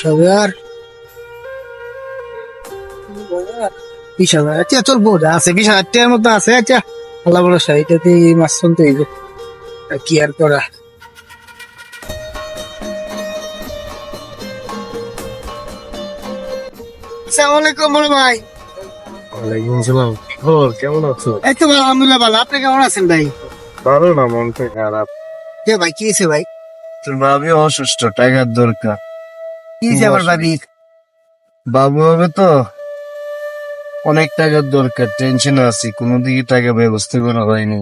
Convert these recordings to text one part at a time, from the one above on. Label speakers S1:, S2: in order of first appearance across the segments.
S1: সবার আচ্ছা চলবো আছে 20,000 মতো আছে। আচ্ছা আল্লাহ ভরসা, এটাতে মাছ শুনতে হইবে, কি আর করা। আসসালামু আলাইকুম বড় ভাই।
S2: ওয়ালাইকুম আসসালাম। খবর কেমন আছো?
S1: এই তো ভাই, আলহামদুলিল্লাহ ভালো। আপনি কেমন আছেন ভাই?
S2: ভালো না, মনটা খারাপ।
S1: কে ভাই, কি হয়েছে ভাই?
S2: তোর ভাবি অসুস্থ, টাকার দরকার।
S1: কি হয়েছে আবার ভাবি?
S2: বাবু হবে তো, অনেক টাকার দরকার, টেনশন আছি, কোনো দিকে টাকা ব্যবস্থা করা হয়নি।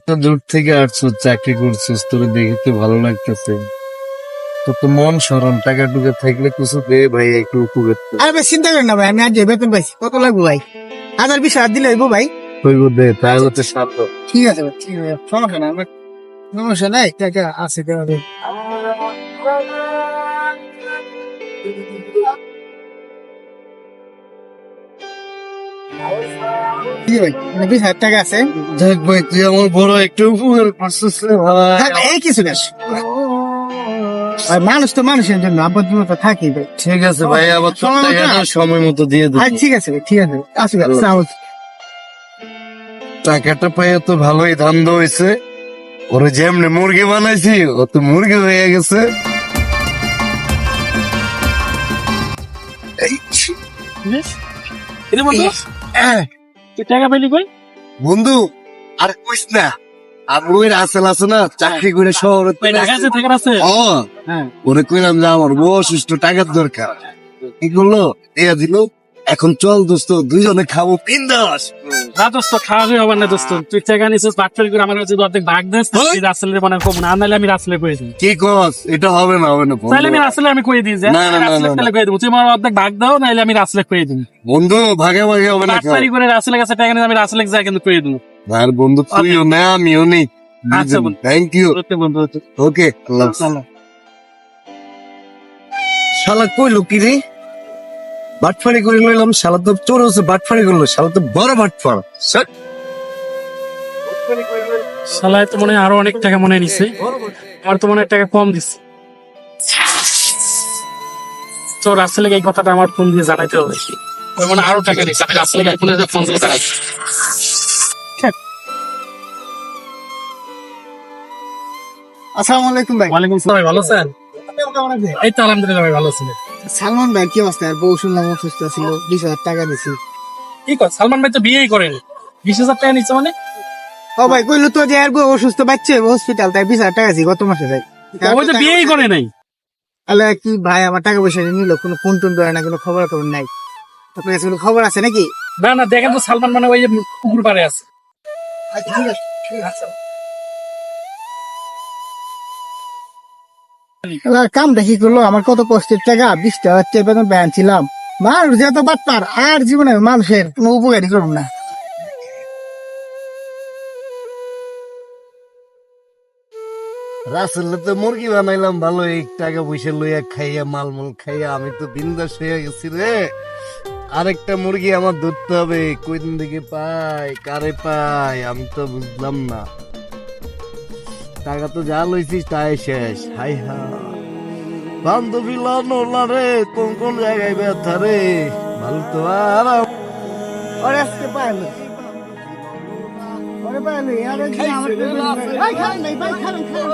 S2: তো দূর থেকে আসছো, চাকরি করছিস, তোর দেখতে ভালো লাগতেছে। তোর তো মন সরম, টাকা টুকা থাকলে কিছু দে ভাই, একটু উপকার কর।
S1: আরে ভাই চিন্তা করেন না ভাই, আমি আজ যে বেতন পাইছি। কত লাগবে ভাই? 1,000-20,000 দিলে হইব ভাই।
S2: হইব দে, তাই হচ্ছে শান্ত।
S1: ঠিক আছে ভাই, ঠিক আছে, সমস্যা নাই আমার, সমস্যা নাই, টাকা আছে দেওয়া যাবে। কি ভাই, মানে 20,000 টাকা আছে।
S2: দেখ ভাই, তুই আমার বড় একটু উপকার করছিস রে ভাই।
S1: থাক ভাই, এই কিছু না ভাই, মানুষ তো মানুষের জন্য আপদ বিপদ থাকি ভাই।
S2: ঠিক আছে ভাই, আবার তোর
S1: সময় মতো
S2: টাকাটা
S1: আস।
S2: সময় মতো দিয়ে দেবো।
S1: আচ্ছা ঠিক আছে ভাই, ঠিক আছে আসি ভাই, আসসালামু আলাইকুম।
S2: টাকাটা পাইয়া তো ভালোই ধান্দা হয়েছে। ওরে যেমনি মুরগি বানাইছি, ও তো মুরগি হয়ে গেছে। এই,
S3: এটা বন্ধু
S2: আহ,
S3: তুই টাকা পেলি কই?
S2: বন্ধু আর কইস না, আমার ওই রাসেল আছে না, চাকরি করে শহরে
S3: ওই ঢাকা আছে টাকা আছে। হ্যাঁ
S2: ওরে কইলাম যে আমার বউ অসুস্থ, টাকার দরকার। কি করলো, দিয়া দিল। এখন চল দোস্ত, দুইজনে খাবো বিন্দাস।
S3: না দোস্ত, খাওয়াবি হবে না দোস্ত। তুই টাকা নিছিস বাটফারি করে আমার কাছে অর্ধেক ভাগ দেস,
S2: হ্যাঁ?
S3: তুই রাসেলের মানে কম না, নাহলে আমি রাসেলে কয়ে দিই।
S2: কি কস, এটা হবে না, হবে না বন্ধু।
S3: তাহলে আমি রাসেলে আমি কয়ে দিই যে
S2: না, না, না,
S3: রাসেলে
S2: না,
S3: তাহলে কয়ে দেবো, তুই আমার অর্ধেক ভাগ দাও, নাহলে আমি রাসেলে কয়ে দিই।
S2: বন্ধু ভাগে ভাগে হবে না।
S3: বাটফারি করে রাসেলের কাছে টাকা নিয়ে আমি রাসেলে যাই কিন্তু কয়ে দিই।
S2: আর বন্ধু তুইও না, আমিও নেই।
S3: আচ্ছা বন্ধু।
S2: Thank you.
S3: ওকে বন্ধু,
S2: ওকে,
S3: চলো।
S2: শালা কইলো কি রে, বাটফারি করে লইলাম, শালা তো চোর হচ্ছে, বাটফারি করলো, শালা তো বড় বাটফার। স্যার,
S3: শালায় তো মনে হয় আরো অনেক টাকা মনে হয় নিছে, আমার তো মনে হয় টাকা কম দিচ্ছে। তো রাসেলে এই কথাটা আমার ফোন দিয়ে জানাইতে হবে, ওই মনে হয় আরো টাকা নিচ্ছে। আমি রাসেলে ফোনে ফোন দিয়ে জানাই।
S1: আসসালামু আলাইকুম ভাই।
S3: ওয়ালাইকুম আসসালাম, ভাই ভালো আছেন?
S1: আপনি কেমন আছেন?
S3: এই তো আলহামদুলিল্লাহ ভাই, ভালো আছি।
S1: সালমান ভাই কি অবস্থা? আর বউ শুনলাম অসুস্থ ছিল, 20,000 টাকা দিছি।
S3: কি কর, সালমান ভাই তো বিয়েই করেন, 20,000 টাকা নিচ্ছে মানে?
S1: ও ভাই কইলো তো যে আর বউ অসুস্থ, বাচ্চা হসপিটাল, তাই 20,000 টাকা দিছি গত মাসে ভাই।
S3: ওই তো বিয়েই করে নাই।
S1: আলে কি ভাই, আমার টাকা পয়সা নিল, কোনো ফোন টোন ধরে না, কোনো খবর খবর নাই। আপনার কাছে কোনো খবর আছে নাকি?
S3: না না, দেখেন তো সালমান মানে ওই যে পুকুর পাড়ে আছে।
S1: আচ্ছা ঠিক আছে, ঠিক আছে। এবার কাম দেখি করলো, আমার কত কষ্টের টাকা, 20,000 বেতন ব্যান ছিলাম। মানুষ যত বাটপার, আর জীবনে মানুষের কোনো উপকারই করুন না।
S2: রাসেল তো মুরগি বানাইলাম ভালো, এই টাকা পয়সা লইয়া খাইয়া মালমুল খাইয়া আমি তো বিন্দাস হয়ে গেছি রে। আরেকটা মুরগি আমার ধরতে হবে, কোন দিকে পাই, কারে পাই, আমি তো বুঝলাম না। টাকা তো যা লইছিস তাই শেষ। হাই হাই, বান্ধবী লড়লা রে, কোন কোন জায়গায় ব্যথা রে, ভালো তো আর
S1: ওরে আজকে পাইলো, ওরে পাইলো, আরে কি আমার ভাই খান নাই, ভাই খান খান।